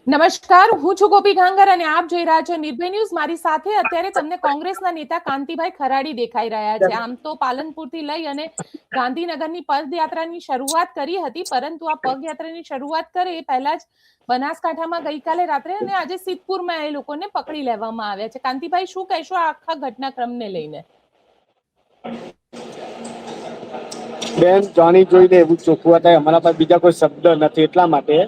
નમસ્કાર, હું છું ગોપી ઘાંગર અને આપ જોઈ રહ્યા છો નિર્ભય ન્યૂઝ. મારી સાથે અત્યારે તમને કોંગ્રેસના નેતા કાંતિભાઈ ખરાડી દેખાઈ રહ્યા છે. આમ તો પાલનપુરથી લઈ અને ગાંધીનગરની પદયાત્રાની શરૂઆત કરી હતી, પરંતુ આ પગયાત્રાની શરૂઆત કરે એ પહેલા જ બનાસકાંઠામાં ગઈકાલે રાત્રે અને આજે સિદ્ધપુરમાં એ લોકોને પકડી લેવામાં આવ્યા છે. કાંતિભાઈ, શું કહેશો આ આખા ઘટનાક્રમને લઈને? બેન, જાણી જોઈને એવું ચોખ્ખું થાય અમારા પાસે બીજા કોઈ શબ્દ નથી. એટલા માટે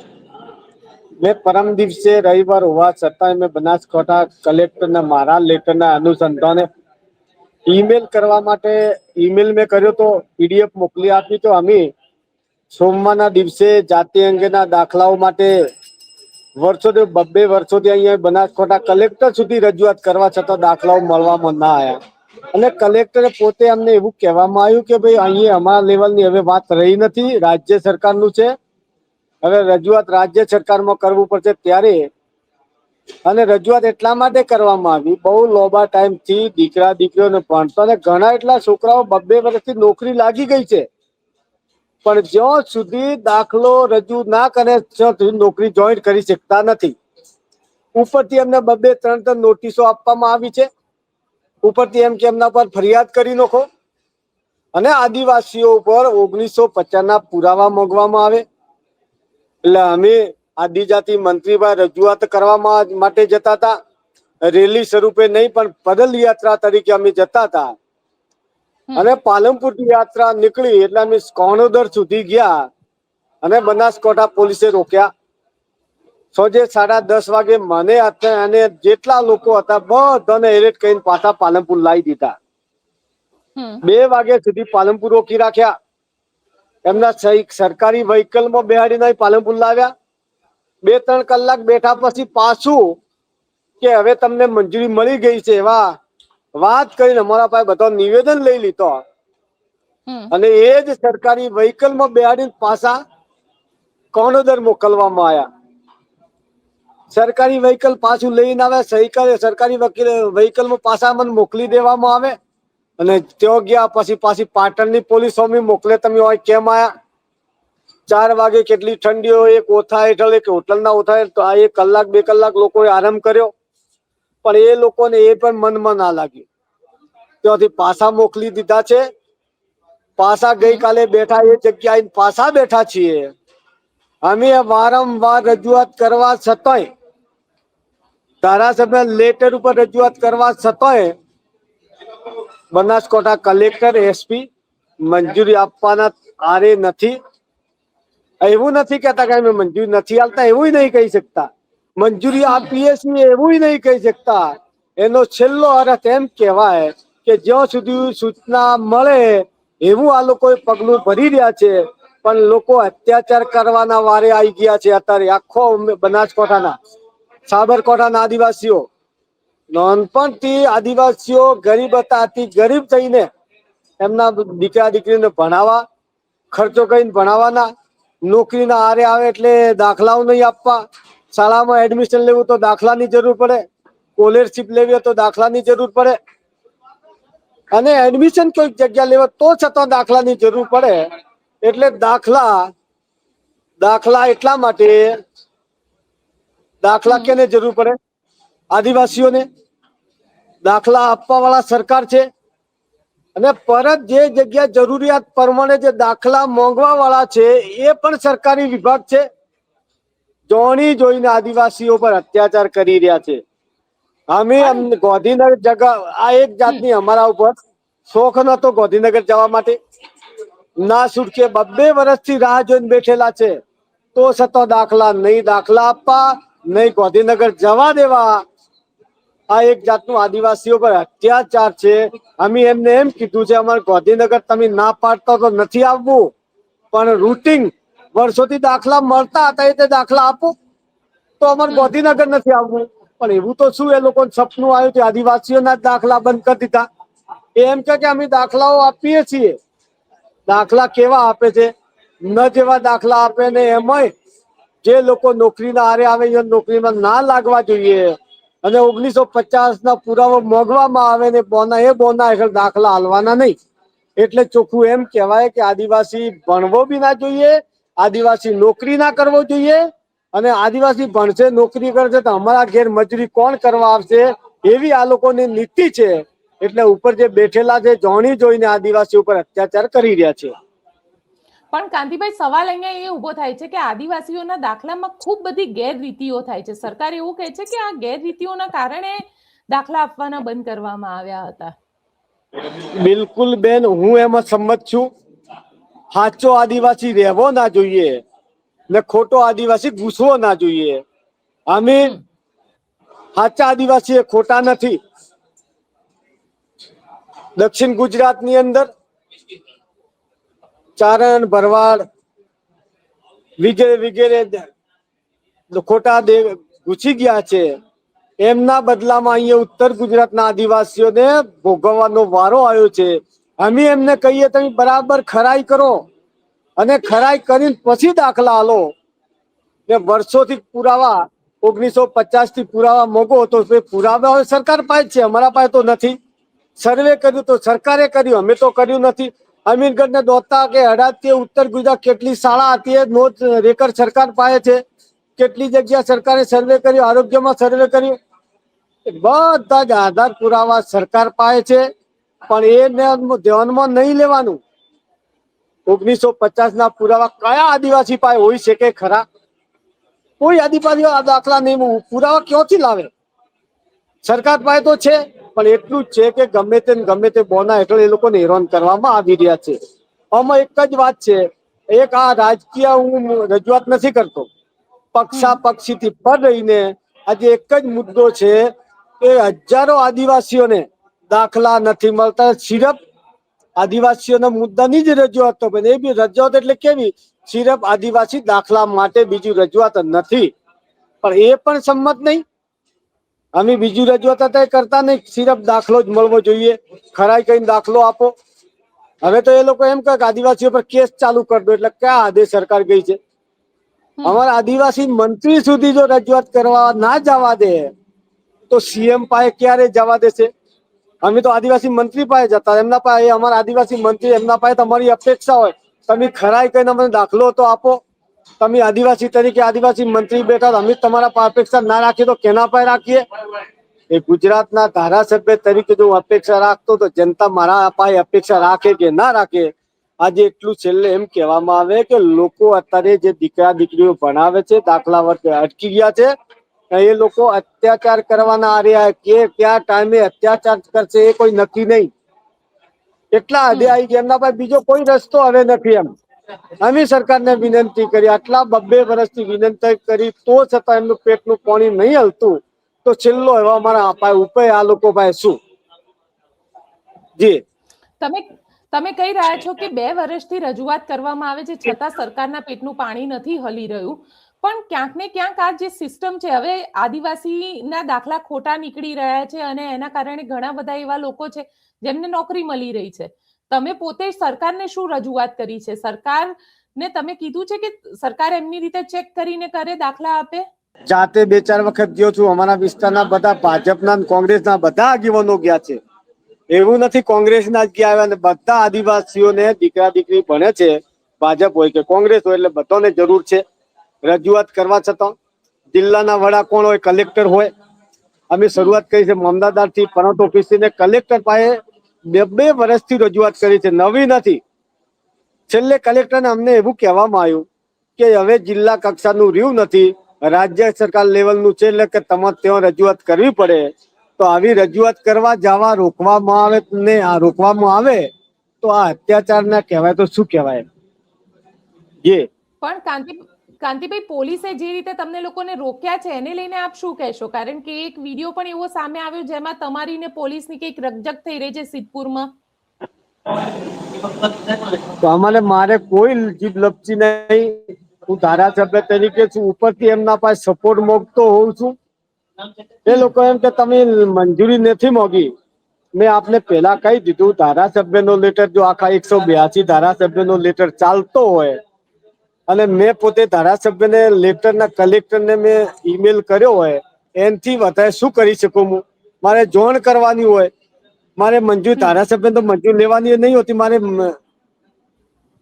મેં પરમ દિવસે રવિવાર હોવા છતાં મેં બનાસકાંઠા કલેક્ટરના મારા લેટરના અનુસંધાને ઈમેલ કરવા માટે ઈમેલ મેં કર્યો તો પીડીએફ મોકલી આપી. તો અમે સોમવારના દિવસે જાતિ અંગેના દાખલાઓ માટે વર્ષોથી 2 વર્ષોથી અહીંયા બનાસકાંઠા કલેક્ટર સુધી રજૂઆત કરવા છતાં દાખલાઓ મળવામાં ના આવ્યા. અને કલેક્ટરે પોતે અમને એવું કહેવામાં આવ્યું કે ભાઈ અહીંયા અમારા લેવલની હવે વાત રહી નથી, રાજ્ય સરકારનું છે, હવે રજૂઆત રાજ્ય સરકારમાં કરવું પડશે. ત્યારે અને રજૂઆત એટલા માટે કરવામાં આવી, બહુ લોબા ટાઈમથી દીકરા દીકરીઓને ભણતો અને ઘણા એટલા છોકરાઓ 2 વર્ષથી નોકરી લાગી ગઈ છે, પણ જ્યાં સુધી દાખલો રજૂ ના કરે ત્યાં સુધી નોકરી જોઈન કરી શકતા નથી. ઉપરથી એમને 2-3 નોટિસો આપવામાં આવી છે. ઉપરથી એમ કે એમના પર ફરિયાદ કરી નાખો અને આદિવાસીઓ ઉપર 1950ના પુરાવા માંગવામાં આવે. એટલે અમે આદિજાતિ મંત્રીભાઈ રજૂઆત કરવા માટે જતા હતા, રેલી સ્વરૂપે નહીં પણ પદલ યાત્રા તરીકે અમે જતા હતા. અને પાલનપુર યાત્રા નીકળી એટલે અમે કોણોદર સુધી ગયા અને બનાસકાંઠા પોલીસે રોક્યા. સોજે 10:30 વાગે મને અને જેટલા લોકો હતા બધાને એરેસ્ટ કરીને પાછા પાલનપુર લાવી દીધા. 2 વાગ્યા સુધી પાલનપુર રોકી રાખ્યા. એમના સરકારી વ્હીકલમાં બેહાડીને પાલનપુર લાવ્યા. 2-3 કલાક બેઠા પછી પાછું કે હવે તમને મંજૂરી મળી ગઈ છે એવા વાત કરીને અમારા પાસે બધો નિવેદન લઈ લીધો અને એ જ સરકારી વ્હીકલમાં બેહાડીને પાછા કોણોદર મોકલવામાં આવ્યા. સરકારી વ્હીકલ પાછું લઈને આવે, સરકારી વ્હીકલમાં પાછા મને મોકલી દેવામાં આવે અને ત્યાં ગયા પછી પાછી પાટણની પોલીસ સ્વામી મોકલે. તમે કેમ આયા? 4 વાગે કેટલી ઠંડી હોય, એક ઓથા હેઠળ એક હોટલના ઓથા હેઠળ તો આ 1 કલાક 2 કલાક લોકોએ આરામ કર્યો, પણ એ લોકોને એ પણ મનમાં ના લાગ્યું. ત્યાંથી પાછા મોકલી દીધા છે. પાછા ગઈકાલે બેઠા એ જગ્યાએ પાછા બેઠા છીએ. અમે વારંવાર રજૂઆત કરવા છતાંય, ધારાસભ્ય લેટર ઉપર રજૂઆત કરવા છતાંય બનાસકાંઠા કલેક્ટર એસપી મંજૂરી આપવાના આરે નથી. એવું નથી કહેતા કે અમે મંજૂરી નથી આપતા, એવું નહીં કહી શકતા. મંજૂરી આપીએ છીએ એવું નહીં કહી શકતા. એનો છેલ્લો અર્થ એમ કહેવાય કે જ્યાં સુધી સૂચના મળે એવું આ લોકો પગલું ભરી રહ્યા છે, પણ લોકો અત્યાચાર કરવાના વારે આવી ગયા છે. અત્યારે આખો બનાસકાંઠાના સાબરકાંઠાના આદિવાસીઓ નાનપણથી આદિવાસીઓ ગરીબ હતા, ગરીબ થઈને એમના દીકરા દીકરીને ભણાવવા, ખર્ચો કરીને ભણાવવાના, નોકરીના આરે આવે એટલે દાખલાઓ નહીં આપવા, શાળામાં એડમિશન લેવું તો દાખલાની જરૂર પડે, સ્કોલરશીપ લેવી હોય તો દાખલાની જરૂર પડે, અને એડમિશન કોઈક જગ્યા લેવા તો છતાં દાખલાની જરૂર પડે. એટલે દાખલા એટલા માટે દાખલા કેને જરૂર પડે? આદિવાસીઓને. દાખલા આપવા વાળા સરકાર છે અને પરત જે જગ્યા જરૂરિયાત પ્રમાણે જે દાખલા માંગવા વાળા છે એ પણ સરકારી વિભાગ છે. જોણી જોઈને આદિવાસીઓ પર અત્યાચાર કરી રહ્યા છે. અમે ગાંધીનગર આ એક જાતની અમારા ઉપર શોખ નતો ગાંધીનગર જવા માટે. ના છૂટકે 2 વર્ષથી રાહ જોઈને બેઠેલા છે, તો છતાં દાખલા નહીં દાખલા આપવા, નહીં ગાંધીનગર જવા દેવા. આ એક જાતનું આદિવાસીઓ પર અત્યાચાર છે. અમે એમને એમ કીધું છે અમારે ગાંધીનગર તમે ના પાડતા તો નથી આવવું, પણ રૂટિંગ વર્ષોથી દાખલા મળતા હતા એ દાખલા આપો તો અમારે ગાંધીનગર નથી આવવું. પણ એવું તો શું એ લોકો સપનું આવ્યું કે આદિવાસીઓના દાખલા બંધ કરી દીધા. એમ કે અમે દાખલાઓ આપીએ છીએ. દાખલા કેવા આપે છે? ન જેવા દાખલા આપે ને એમાંય જે લોકો નોકરીના આરે આવે એ નોકરીમાં ના લાગવા જોઈએ અને 1950ના પુરાવો મોગવામાં આવે ને બોના હેઠળ દાખલા હાલવાના નહીં. એટલે ચોખ્ખું એમ કહેવાય કે આદિવાસી ભણવો બી ના જોઈએ, આદિવાસી નોકરી ના કરવો જોઈએ અને આદિવાસી ભણશે નોકરી કરશે તો અમારા ઘેર મજૂરી કોણ કરવા આવશે, એવી આ લોકોની નીતિ છે. એટલે ઉપર જે બેઠેલા છે જોણી જોઈને આદિવાસી ઉપર અત્યાચાર કરી રહ્યા છે. પણ કાંતિભાઈ, સવાલ અહીંયા એ ઉભો થાય છે કે આદિવાસીઓના દાખલામાં ખૂબ બધી ગેરરીતિઓ થાય છે. સરકાર એવું કહે છે કે આ ગેરરીતિઓના કારણે દાખલા આપવાના બંધ કરવામાં આવ્યા હતા. બિલકુલ બેન, હું એમાં સંમત છું. સાચો આદિવાસી રહેવો ના જોઈએ ને ખોટો આદિવાસી ઘૂસવો ના જોઈએ. અમે સાચા આદિવાસી ખોટા નથી. દક્ષિણ ગુજરાતની અંદર ચારણ, ભરવાડ વગેરે ખોટા ઘૂસી ગયા છે. એમના બદલામાં અહીંયા ઉત્તર ગુજરાતના આદિવાસીઓને ભોગવવાનો વારો આવ્યો છે. અમે એમને કહીએ તમે બરાબર ખરાઈ કરો અને ખરાઈ કરીને પછી દાખલા આલો. ને વર્ષોથી પુરાવા 1950 થી પુરાવા મોગો તો પુરાવા સરકાર પાસે છે, અમારા પાસે તો નથી. સર્વે કર્યું તો સરકારે કર્યું, અમે તો કર્યું નથી. અમીરગઢ ને દોતા કે હડાદ કે ઉત્તર ગુજરાત કેટલી શાળા હતી એ નોંધ રેકર્ડ સરકાર પાસે છે. કેટલી જગ્યા સરકારે સર્વે કર્યું, આરોગ્યમાં સર્વે કર્યું, બધા જ આધાર પુરાવા સરકાર પાસે છે. પણ એ ધ્યાનમાં નહીં લેવાનું. 1950 ના પુરાવા કયા આદિવાસી પાસે હોય છે કે ખરા? કોઈ આદિવાસી દાખલા નહીં. પુરાવા ક્યાંથી લાવે? સરકાર પાસે તો છે, પણ એટલું જ છે કે ગમે તે બોના હેઠળ એ લોકોને હેરાન કરવામાં આવી રહ્યા છે. આમાં એક જ વાત છે, એક આ રાજકીય હું રજૂઆત નથી કરતો, પક્ષાપક્ષીથી પર રહીને આજે એક જ મુદ્દો છે કે હજારો આદિવાસીઓને દાખલા નથી મળતા. સિર્ફ આદિવાસીઓના મુદ્દાની જ રજૂઆત તો બને. એ બી રજૂઆત એટલે કેવી? સિર્ફ આદિવાસી દાખલા માટે, બીજું રજૂઆત નથી. પણ એ પણ સંમત નહીં. અમે બીજું રજૂઆત હતા કરતા નહીં, સિર્ફ દાખલો જ મળવો જોઈએ. ખરાઈ કઈને દાખલો આપો. હવે તો એ લોકો એમ કહે કે આદિવાસીઓ પર કેસ ચાલુ કરી દો. એટલે ક્યાં આદેશ સરકાર ગઈ છે? અમારા આદિવાસી મંત્રી સુધી જો રજૂઆત કરવા ના જવા દે તો સીએમ પાસે ક્યારે જવા દેશે? અમે તો આદિવાસી મંત્રી પાસે જતા, એમના પાસે અમારા આદિવાસી મંત્રી, એમના પાસે તમારી અપેક્ષા હોય તમે ખરાઈ કહીને અમને દાખલો તો આપો. તમે આદિવાસી તરીકે આદિવાસી મંત્રી બેઠા, અમે તમારા પાસે અપેક્ષા ના રાખીએ તો કેના પાસે રાખીએ? એ ગુજરાતના ધારાસભ્ય તરીકે જો અપેક્ષા રાખતો તો જનતા મારા પાસે અપેક્ષા રાખે કે ના રાખે? આજે એટલું છેલ્લે એમ કહેવામાં આવે કે લોકો અત્યારે જે દીકરા દીકરીઓ ભણાવે છે, દાખલા વર્ગે અટકી ગયા છે, એ લોકો અત્યાચાર કરવાના આ રહ્યા. કે ક્યાં ટાઈમે અત્યાચાર કરશે એ કોઈ નક્કી નહીં. એટલા હદે આવી ગયા, એમના પાસે બીજો કોઈ રસ્તો હવે નથી. એમ અમે સરકારને વિનંતી કરી, આટલા 2 વર્ષથી વિનંતી કરી તો છતાં એમનું પેટનું પાણી નહીં હલતું, તો છેલ્લો એવા અમારા ઉપાય આ લોકો પાસે શું? જી, તમે કહી રહ્યા છો કે 2 વર્ષથી રજૂઆત કરવામાં આવે છે, છતાં સરકારના પેટનું પાણી નથી હલી રહ્યું. પણ ક્યાંક ને ક્યાંક આ જે સિસ્ટમ છે, હવે આદિવાસીના દાખલા ખોટા નીકળી રહ્યા છે અને એના કારણે ઘણા બધા એવા લોકો છે જેમને નોકરી મળી રહી છે. તમે પોતે સરકારને શું રજૂઆત કરી છે? સરકારને તમે કીધું છે કે સરકાર એમની રીતે ચેક કરીને કરે, દાખલા આપે? જાતે 2-4 વખત ગયો છું. અમારા વિસ્તારના બધા ભાજપના, કોંગ્રેસના બધા આગેવાનો ગયા છે. એવું નથી કોંગ્રેસના જ ગયા આવ્યા. બધા આદિવાસીઓને દીકરા દીકરી ભણે છે, ભાજપ હોય કે કોંગ્રેસ હોય, એટલે બધાને જરૂર છે રજૂઆત કરવા. છતાં જિલ્લાના વડા કોણ હોય? કલેક્ટર હોય. અમે શરૂઆત કરી છે મામલતદારથી, પનોત ઓફિસથી ને કલેક્ટર પાસે 2 વર્ષથી રજૂઆત કરી છે, નવી નથી. છેલ્લે કલેક્ટરને અમને એવું કહેવામાં આવ્યું કે હવે જિલ્લા કક્ષાનું રહ્યું નથી, રાજ્ય સરકાર લેવલનું છે, એટલે કે તમારે ત્યાં રજૂઆત કરવી પડે. તો આવી રજૂઆત કરવા જવા રોકવામાં આવે ને આ રોકવામાં આવે તો આ અત્યાચાર ના કહેવાય તો શું કહેવાય? પણ કાંતિભાઈ, પોલીસે જે રીતે તમને લોકોને રોક્યા છે એને લઈને આપ શું કહેશો? કારણ કે એક વિડીયો પણ એવો સામે આવ્યો જેમાં તમારી ને પોલીસની કંઈક રકઝક થઈ રહી છે સિદ્ધપુરમાં. તો મારે કોઈ જીભ લપસી નહીં. હું ધારાસભ્ય તરીકે છું, ઉપરથી એમના પાસે સપોર્ટ મોગતો હોઉં છું. એ લોકો એમ કે તમે મંજૂરી નથી મોગી. મેં આપને પહેલા કહી દીધું, ધારાસભ્યનો લેટર જો આખા 182 ધારાસભ્યનો લેટર ચાલતો હોય અને મેં પોતે ધારાસભ્યને લેટરના કલેક્ટરને મેં ઈમેલ કર્યો હોય, એનાથી વધારે શું કરી શકું હું? મારે જોણ કરવાની હોય, મારે મંજૂર ધારાસભ્ય તો મંજૂર લેવાની નહીં હોતી, મારે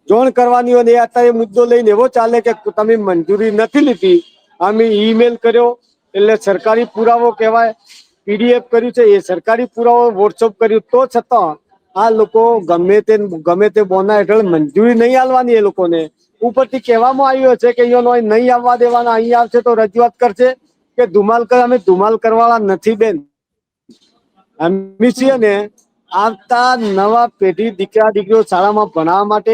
જોણ કરવાની હોય. એ અત્યારે મુદ્દો લઈને એવો ચાલે કે તમે મંજૂરી નથી લીધી અમે ઈમેલ કર્યો એટલે સરકારી પુરાવો કહેવાય, પીડીએફ કર્યું છે એ સરકારી પુરાવો વોટ્સઅપ કર્યું, તો છતાં આ લોકો ગમે તે બોના હેઠળ મંજૂરી નહીં આલવાની. એ લોકોને ઉપરથી કહેવામાં આવ્યું છે કે અહીંયા નહીં આવવા દેવાના, અહીં આવશે તો રજૂઆત કરશે કે ધુમાલ કરે. અમે ધુમાલ કરવાવાળા નથી બેન. અમે છીએ ને આવતા નવા પેઢી દીકરા દીકરીઓ શાળામાં ભણવા માટે,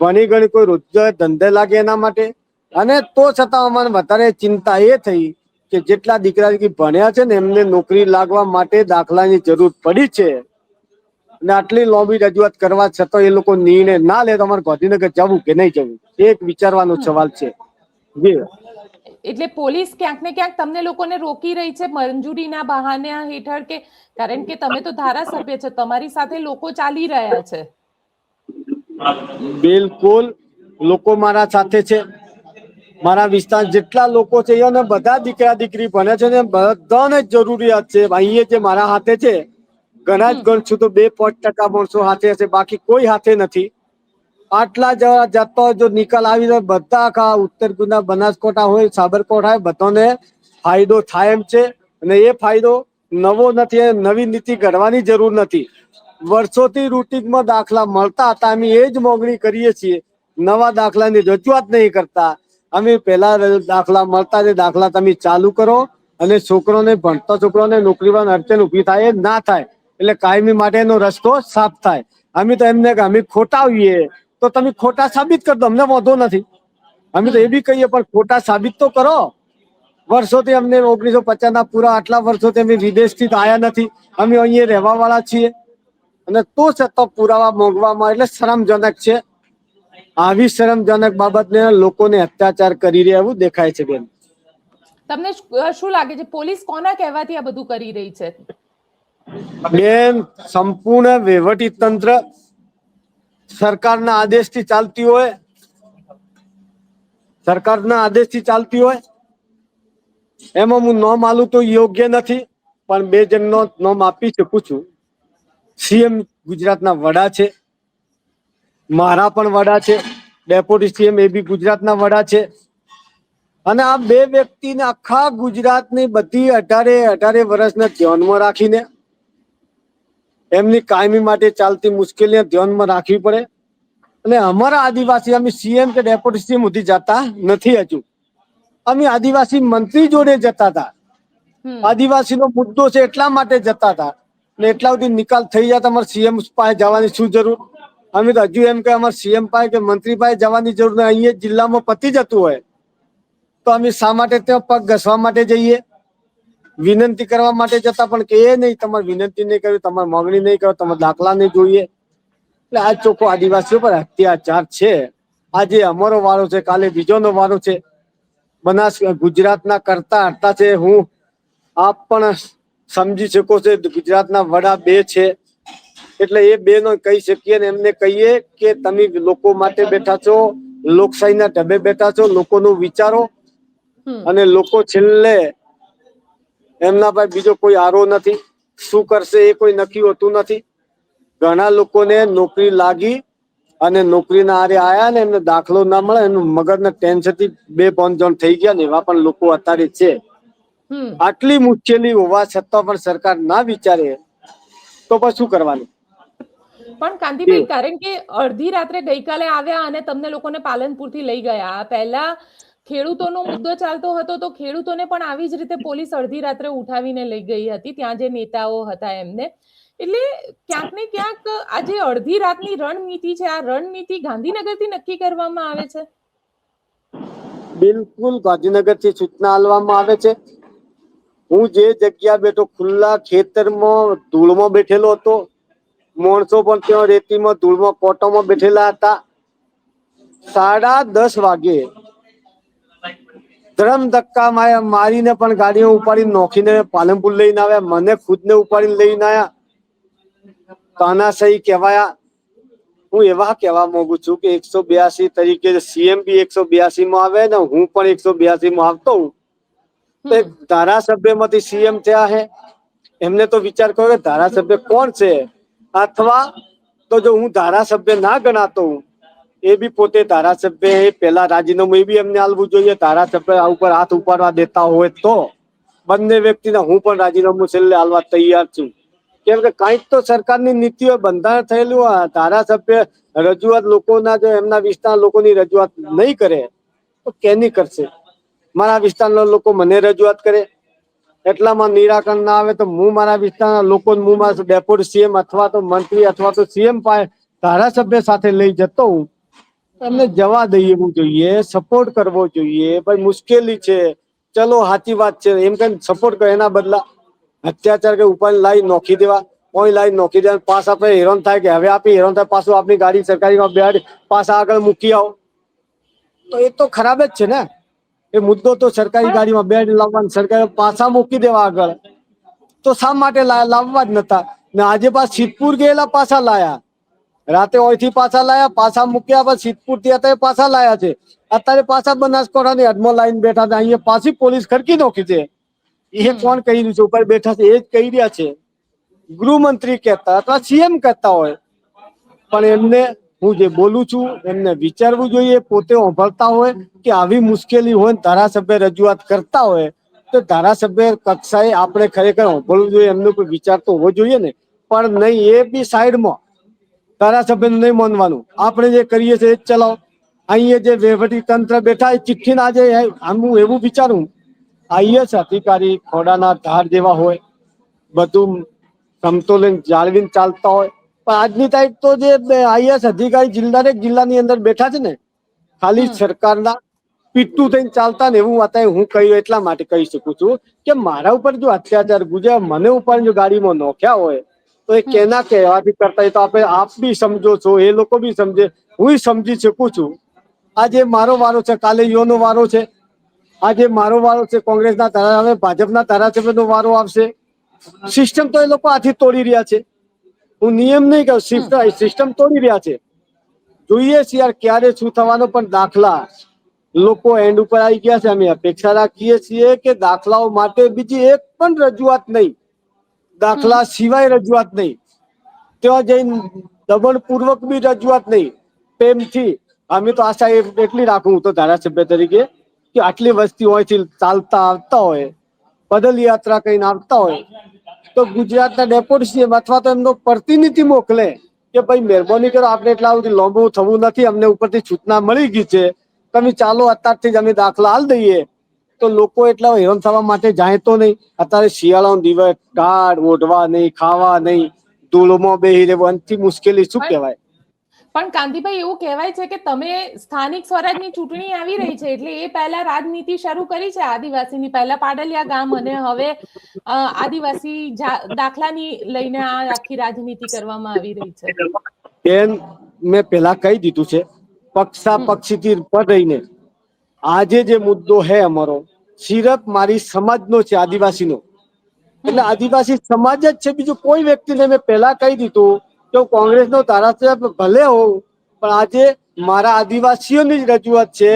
ભણી ગણી કોઈ રોજગાર ધંધે લાગે એના માટે. અને તો છતાં અમને વધારે ચિંતા એ થઈ કે જેટલા દીકરા દીકરી ભણ્યા છે ને એમને નોકરી લાગવા માટે દાખલાની જરૂર પડી છે, અને આટલી લોબી રજૂઆત કરવા છતાં એ લોકો નિર્ણય ના લે તો અમારે ગાંધીનગર જવું કે નહીં જવું, એક વિચારવાનો સવાલ છે. એટલે પોલીસ ક્યાંક ને ક્યાંક તમને લોકોને રોકી રહી છે મંજૂરીના બહાના હેઠળ, કે કારણ કે તમે તો ધારાસભ્ય છો, તમારી સાથે લોકો ચાલી રહ્યા છે? બિલકુલ, લોકો મારા સાથે છે. મારા વિસ્તાર જેટલા લોકો છે એને બધા દીકરા દીકરી ભણે છે ને બધાને જ જરૂરિયાત છે. અહીંયા જે મારા હાથે છે ઘણા જ ગણશું તો 2% માણસો હાથે હશે, બાકી કોઈ હાથે નથી. આટલા જતો જો નિકાલ આવી જાય બધા આખા ઉત્તર ગુજરાત, બનાસકાંઠા હોય, સાબરકાંઠા હોય, બધાને ફાયદો થાય એમ છે. અને એ ફાયદો નવો નથી, નવી નીતિ ઘડવાની જરૂર નથી. વર્ષોથી રૂટીનમાં દાખલા મળતા હતા, અમે એ જ માંગણી કરીએ છીએ. નવા દાખલાની રજૂઆત નહીં કરતા. અમે પહેલા દાખલા મળતા તે દાખલા તમે ચાલુ કરો અને છોકરોને ભણતા છોકરોને નોકરીમાં અડચણ ઊભી થાય ના થાય, એટલે કાયમી માટેનો રસ્તો સાફ થાય. અમે તો એમને કે અમે ખોટા હોઈએ તો તમે ખોટા સાબિત કરી દો, અમને વાંધો નથી. અમે તો એ બી કહીએ પણ ખોટા સાબિત તો કરો. વર્ષોથી અમને 1950 પૂરા આટલા વર્ષોથી અમે વિદેશથી આવ્યા નથી, અમે અહીંયા રહેવા વાળા છીએ. અને તો છતાં પુરાવા માંગવામાં એટલે શરમજનક છે. આવી શરમજનક બાબતને લોકોને અત્યાચાર કરી રહ્યા એવું દેખાય છે બેન. તમને શું લાગે છે પોલીસ કોના કહેવાથી આ બધું કરી રહી છે? બેન, સંપૂર્ણ વહીવટી તંત્ર સરકારના આદેશથી ચાલતી હોય, એમાં હું નામ આલું તો યોગ્ય નથી, પણ બે જણનો નામ આપી શકું છું. સીએમ ગુજરાતના વડા છે, મારા પણ વડા છે, ડેપ્યુટી સીએમ એ બી ગુજરાતના વડા છે. અને આ બે વ્યક્તિને આખા ગુજરાતની બધી 18 વર્ષને ધ્યાનમાં રાખીને એમની કાયમી માટે ચાલતી મુશ્કેલીઓ ધ્યાનમાં રાખવી પડે. અને અમારા આદિવાસી અમે સીએમ કે ડેપ્યુટી સીએમ સુધી જતા નથી. હજુ અમે આદિવાસી મંત્રી જોડે જતા હતા. આદિવાસીનો મુદ્દો છે એટલા માટે જતા હતા, ને એટલા સુધી નિકાલ થઈ જાય અમારે સીએમ પાસે જવાની શું જરૂર? અમે તો હજુ એમ કે અમારે સીએમ પાસે કે મંત્રી પાસે જવાની જરૂર નહીં, અહીંયા જિલ્લામાં પતી જતું હોય તો અમે શા માટે ત્યાં પગ ઘસવા માટે જઈએ? વિનંતી કરવા માટે જતા પણ કે એ નહીં, તમારે વિનંતી નહીં કરવી, તમારે માંગણી નહીં કરો, તમારે દાખલા નહીં જોઈએ. એટલે આ ચોખ્ખો આદિવાસીઓ પર અત્યાચાર છે. આજે અમારો વારો છે, કાલે બીજોનો વારો છે. ગુજરાતના કરતા હટતા છે. હું આપ પણ સમજી શકો છો, ગુજરાતના વડા બે છે એટલે એ બે નો કહી શકીએ ને એમને કહીએ કે તમે લોકો માટે બેઠા છો, લોકશાહીના ઢબે બેઠા છો, લોકોનું વિચારો. અને લોકો છેલ્લે એમના પાસે બીજો કોઈ આરો નથી, શું કરશે એ કોઈ નક્કી હોતું નથી. ઘણા લોકોને નોકરી લાગી અને નોકરીના આરે આયા ને એમને દાખલો ના મળે, એનું મગજના ટેન્શનથી 2-5 જણ થઈ ગયા ને એવા પણ લોકો અત્યારે છે. આટલી મુશ્કેલી હોવા છતાં પણ સરકાર ના વિચારે તો પછી શું કરવાનું? પણ કાંતિભાઈ, કારણ કે અડધી રાત્રે ગઈકાલે આવ્યા અને તમને લોકોને પાલનપુરથી લઈ ગયા. પહેલા ખેડૂતોનો મુદ્દો ચાલતો હતો તો ખેડૂતોને પણ આવી જ રીતે પોલીસ અડધી રાત્રે ઉઠાવીને લઈ ગઈ હતી, ત્યાં જે નેતાઓ હતા એમને. એટલે ક્યાંક ને ક્યાંક આ જે અડધી રાતની રણનીતિ છે, આ રણનીતિ ગાંધીનગરથી નક્કી કરવામાં આવે છે? બિલકુલ ગાંધીનગરથી સૂચના આપવામાં આવે છે. હું જે જગ્યા બેઠો ખુલ્લા ખેતરમાં ધૂળમાં બેઠેલો હતો, માણસો પણ ત્યાં રેતીમાં ધૂળમાં કોટોમાં બેઠેલા હતા. 10:30 વાગે ધરમ ધક્કા મારીને પણ ગાડીઓ ઉપાડીને નોખીને પાલનપુર લઈને આવ્યા. મને ખુદને ઉપાડીને લઈને આવ્યા. તાનાશાહી કહેવાયા. હું એવા કહેવા માંગુ છું કે 182 તરીકે સીએમ બી 182 માં આવે ને હું પણ 182 માં આવતો હું. ધારાસભ્યમાંથી સીએમ થયા હે, એમને તો વિચાર કરો કે ધારાસભ્ય કોણ છે, અથવા તો જો હું ધારાસભ્ય ના ગણાતો હું એ બી પોતે ધારાસભ્ય પેલા રાજીનામું એ બી એમને આલવું જોઈએ. ધારાસભ્ય ઉપર હાથ ઉપાડવા દેતા હોય તો બંને વ્યક્તિને હું પણ રાજીનામું છેલ્લે આલવા તૈયાર છું. કેમ કે કંઈક તો સરકારની નીતિઓ બંધારણ થયેલું ધારાસભ્ય રજૂઆત લોકોના જો એમના વિસ્તાર લોકોની રજૂઆત નહીં કરે તો કેની કરશે? મારા વિસ્તારના લોકો મને રજૂઆત કરે, એટલામાં નિરાકરણ ના આવે તો હું મારા વિસ્તારના લોકો ડેપ્યુટી સીએમ અથવા તો મંત્રી અથવા તો સીએમ પાસે ધારાસભ્ય સાથે લઈ જતો હું. એમને જવા દઈએ એવું જોઈએ, સપોર્ટ કરવો જોઈએ. ભાઈ મુશ્કેલી છે, ચલો સાચી વાત છે એમ કઈ સપોર્ટ કરે. એના બદલા અત્યાચાર કે ઉપર લાઈ નોખી દેવા, કોઈ લાઈ નોખી દેવા, પાસ આપણે હેરાન થાય કે હવે આપી હેરાન થાય પાછું આપણી ગાડી સરકારીમાં બેહાડી પાછા આગળ મૂકી આવો તો એ તો ખરાબ જ છે ને. એ મુદ્દો તો સરકારી ગાડીમાં બેહાડી લાવવાનું, સરકારે પાછા મૂકી દેવા આગળ તો શા માટે લાવવા જ નતા ને? આજે પાછા સિદ્ધપુર ગયેલા પાછા લાયા, રાતે ઓયથી પાછા લાયા, પાછા મૂક્યા, પછી સિદ્ધપુર થી અત્યારે પાછા લાયા છે. અત્યારે પાછા બનાસકાંઠાની હદમાં લાઈન બેઠા હતા. અહીંયા પાછી પોલીસ ખડકી નોખી છે. એ કોણ કહી રહ્યું છે? ઉપર બેઠા છે એ જ કહી રહ્યા છે. ગૃહમંત્રી કહેતા અથવા સીએમ કહેતા હોય, પણ એમને હું જે બોલું છું એમને વિચારવું જોઈએ. પોતે સાંભળતા હોય કે આવી મુશ્કેલી હોય ધારાસભ્ય રજૂઆત કરતા હોય તો ધારાસભ્ય કક્ષાએ આપણે ખરેખર સાંભળવું જોઈએ. એમનો કોઈ વિચાર તો હોવો જોઈએ ને, પણ નહીં. એ બી સાઈડમાં ધારાસભ્યને નહીં માનવાનું, આપણે જે કરીએ છીએ એ જ ચલાવો. અહીંયા જે વહીવટી તંત્ર બેઠા એ ચિઠ્ઠી ના આજે હું એવું વિચારું આઈએસ અધિકારી ખોડાના ધાર જેવા હોય, બધું સમતોલન જાળવીને ચાલતા હોય, પણ આજની તારીખ તો જે આઈએસ અધિકારી જિલ્લાની અંદર બેઠા છે ને, ખાલી સરકારના પીટું થઈને ચાલતા ને એવું અત્યારે હું કહ્યું એટલા માટે કહી શકું છું કે મારા ઉપર જો અત્યાચાર ગુજ્યા મને ઉપર જો ગાડીમાં નોખ્યા હોય તો એ કેના કહેવાથી કરતા હોય તો આપણે આપ બી સમજો છો, એ લોકો બી સમજે, હું સમજી શકું છું. આજે મારો વારો છે, કાલે યોનો વારો છે. આજે મારો વારો છે, કોંગ્રેસના ધારાસભ્ય, ભાજપના ધારાસભ્યનો વારો આવશે. સિસ્ટમ તો એ લોકો આથી તોડી રહ્યા છે. હું નિયમ નહીં કહું, સિસ્ટમ તોડી રહ્યા છે. જોઈએ છે યાર ક્યારે શું થવાનો, પણ દાખલા લોકો એન્ડ ઉપર આવી ગયા છે. અમે અપેક્ષા રાખીએ છીએ કે દાખલાઓ માટે બીજી એક પણ રજૂઆત નહીં, દાખલા સિવાય રજૂઆત નહીં, ત્યાં જઈને દબણપૂર્વક બી રજૂઆત નહીં, પ્રેમથી. અમે તો આશા એટલી રાખું હું તો ધારાસભ્ય તરીકે કે આટલી વસ્તી હોયથી ચાલતા આવતા હોય, પદયાત્રા કરીને આવતા હોય તો ગુજરાતના ડેપ્યુટી સીએમ અથવા તો એમનો પ્રતિનિધિ મોકલે કે ભાઈ મહેરબાની કરો, આપણે એટલા સુધી લાંબુ થવું નથી, અમને ઉપરથી સૂચના મળી ગઈ છે, તમે ચાલો અત્યારથી જ અમે દાખલા આલ દઈએ. તો લોકો એટલા હેરાન થવા માટે જાય તો નહીં. અત્યારે શિયાળાનો દિવસ, ટાઢ, ઓઢવા નહીં, ખાવા નહીં, ધૂળમાં બેહી રહેવું, અંતિ મુશ્કેલી શું કહેવાય? પણ કાંતિભાઈ એવું કહેવાય છે કે તમે સ્થાનિક સ્વરાજની ચૂંટણી આવી રહી છે એટલે એ પહેલા રાજનીતિ શરૂ કરી છે આદિવાસીની. પહેલા પાડલિયા ગામ અને હવે આદિવાસી દાખલાની લઈને આ આખી રાજનીતિ કરવામાં આવી રહી છે. બેન, મેં પેલા કહી દીધું છે, પક્ષા પક્ષીથી પર રહીને આજે જે મુદ્દો હે અમારો સિર્ફ મારી સમાજનો છે, આદિવાસીનો. એટલે આદિવાસી સમાજ જ છે, બીજું કોઈ વ્યક્તિને મેં પહેલા કહી દીધું કે હું કોંગ્રેસનો ધારાસભ્ય ભલે હોઉં પણ આજે મારા આદિવાસીઓની જ રજૂઆત છે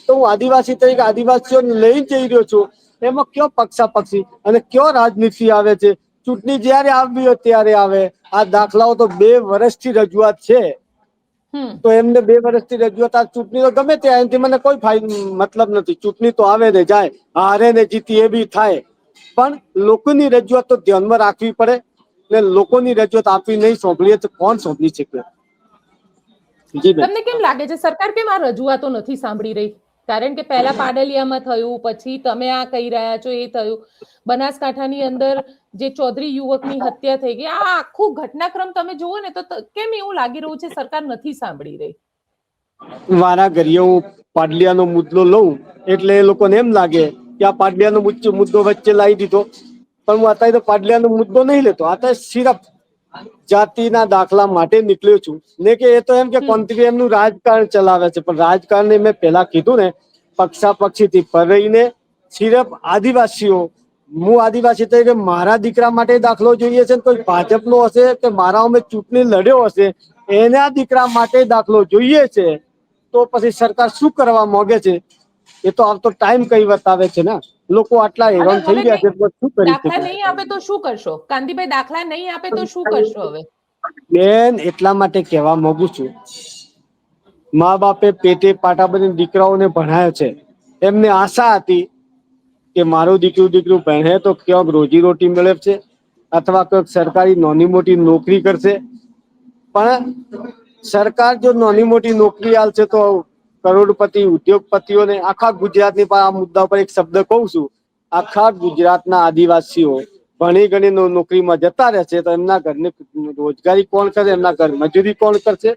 તો હું આદિવાસી તરીકે આદિવાસીઓને લઈ જઈ રહ્યો છું. એમાં કયો પક્ષા પક્ષી અને કયો રાજનીતિ આવે છે? ચૂંટણી જ્યારે આવવી હોય ત્યારે આવે. આ દાખલાઓ તો 2 વર્ષથી રજૂઆત છે, તો એમને 2 વર્ષથી રજૂઆત. આ ચૂંટણી તો ગમે તે એનાથી મને કોઈ મતલબ નથી. ચૂંટણી તો આવે ને જાય, હારે ને જીતી એ બી થાય, પણ લોકોની રજૂઆત તો ધ્યાનમાં રાખવી પડે ને. લોકોની રજૂઆત આપી નહીં સાંભળીએ તો કોણ સાંભળી શકે? તમને કેમ લાગે છે સરકાર કેમ આ રજૂઆતો નથી સાંભળી રહી? કારણ કે પહેલા પાડલિયામાં થયું, પછી તમે આ કહી રહ્યા છો એ થયું, બનાસકાંઠાની અંદર જે ચૌધરી યુવકની હત્યા થઈ ગઈ, આ આખું ઘટનાક્રમ તમે જુઓ ને તો કેમ એવું લાગી રહ્યું છે સરકાર નથી સાંભળી રહી? વારા ઘડીએ હું પાડલિયાનો મુદ્દો લઉં એટલે એ લોકોને એમ લાગે કે આ પાડલિયાનો મુદ્દો વચ્ચે લાવી દીધો, પણ હું અત્યારે તો પાડલિયાનો મુદ્દો નહીં લેતો. અત્યારે સિર્ફ જાતિના દાખલા માટે નીકળ્યો છું ને કે એ તો એમ કે કોન્ટ્રી એમનું રાજકારણ ચલાવે છે, પણ રાજકારણને મેં પહેલા કીધું ને, પક્ષા પક્ષીથી પર રહીને સિર્ફ આદિવાસીઓ, હું આદિવાસી તરીકે મારા દીકરા માટે દાખલો જોઈએ છે, કોઈ ભાજપનો હશે કે મારા અમે ચૂંટણી લડ્યો હશે એના દીકરા માટે દાખલો જોઈએ છે, તો પછી સરકાર શું કરવા માંગે છે એ તો આવતો ટાઈમ કઈ બતાવે છે ને. લોકો આટલા હેરાન થઈ ગયા છે તો શું કરી શકે? દાખલા નહીં આપે તો શું કરશો કાંતિભાઈ? દાખલા નહીં આપે તો શું કરશો હવે? બેન, એટલા માટે કહેવા માંગુ છું મા બાપે પેટે પાટા બની દીકરાઓને ભણાયો છે, એમને આશા હતી કે મારું દીકરું ભણે તો ક્યાંક રોજી રોટી મેળવશે અથવા કોઈક સરકારી નાની મોટી નોકરી કરશે. પણ સરકાર જો નાની મોટી નોકરી આલશે તો કરોડપતિ ઉદ્યોગપતિઓને આખા ગુજરાતની પર આ મુદ્દા પર એક શબ્દ કહું છું, આખા ગુજરાતના આદિવાસીઓ ભણી ગણી નોકરીમાં જતા રહેશે તો એમના ઘરની રોજગારી કોણ કરે, એમના ઘર મજૂરી કોણ કરશે?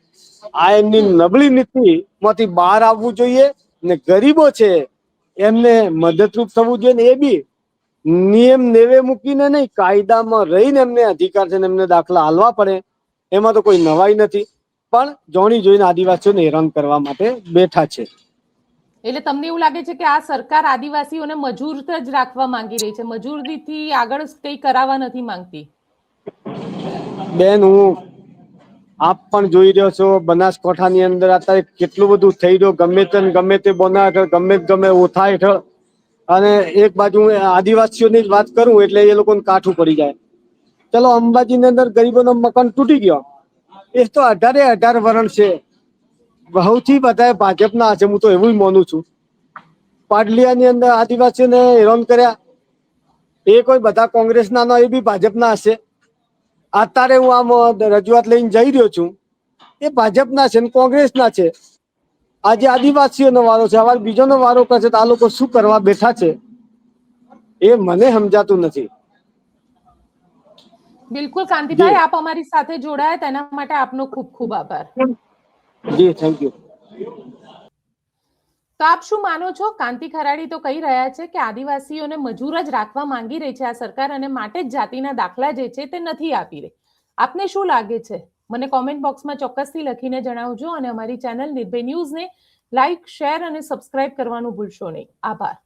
આ એમની નબળી નીતિ માંથી બહાર આવવું જોઈએ ને ગરીબો છે એમને મદદરૂપ થવું જોઈએ ને એ બી નિયમ નેવે મૂકીને નહીં, કાયદામાં રહીને એમને અધિકાર છે ને એમને દાખલા હાલવા પડે. એમાં તો કોઈ નવાઈ નથી, પણ જોણી જોઈને આદિવાસીઓને હેરાન કરવા માટે બેઠા છે. એટલે તમને એવું લાગે છે કે આ સરકાર આદિવાસીઓને મજૂર જ રાખવા માંગી રહી છે, મજૂરીથી આગળ કઈ કરાવવા નથી માંગતી? બેન, હું આપ પણ જોઈ રહ્યો છો બનાસકાંઠાની અંદર અત્યારે કેટલું બધું થઈ રહ્યું, ગમે તે બોના હેઠળ ગમે ઓથા હેઠળ. અને એક બાજુ આદિવાસીઓની જ વાત કરું એટલે એ લોકોને કાઠું પડી જાય. ચલો અંબાજીની અંદર ગરીબોનો મકાન તૂટી ગયો, એ તો 18 વરણ છે, સૌથી બધા ભાજપના છે, હું તો એવું માનું છું. પાડલિયાની અંદર આદિવાસીઓને હેરાન કર્યા, એ કોઈ બધા કોંગ્રેસના ન, એ બી ભાજપના હશે. અત્યારે હું આમ રજૂઆત લઈને જઈ રહ્યો છું, એ ભાજપના છે ને કોંગ્રેસના છે. આજે આદિવાસીઓનો વારો છે, હવે બીજોનો વારો કરશે તો આ લોકો શું કરવા બેઠા છે એ મને સમજાતું નથી. બિલકુલ કાંતિભાઈ, આપ અમારી સાથે જોડાયા તેના માટે આપનો ખૂબ ખૂબ આભાર. જી, થેન્ક યુ. તો આપ શું માનો છો? કાંતિ ખરાડી તો કહી રહ્યા છે કે આદિવાસીઓને મજૂર જ રાખવા માંગી રહી છે આ સરકાર, અને માટે જ જાતિના દાખલા જે છે તે નથી આપી રહી. આપને શું લાગે છે? મને કોમેન્ટ બોક્સમાં ચોક્કસથી લખીને જણાવજો, અને અમારી ચેનલ નિર્ભય ન્યૂઝને લાઈક, શેર અને સબસ્ક્રાઇબ કરવાનું ભૂલશો નહીં. આભાર.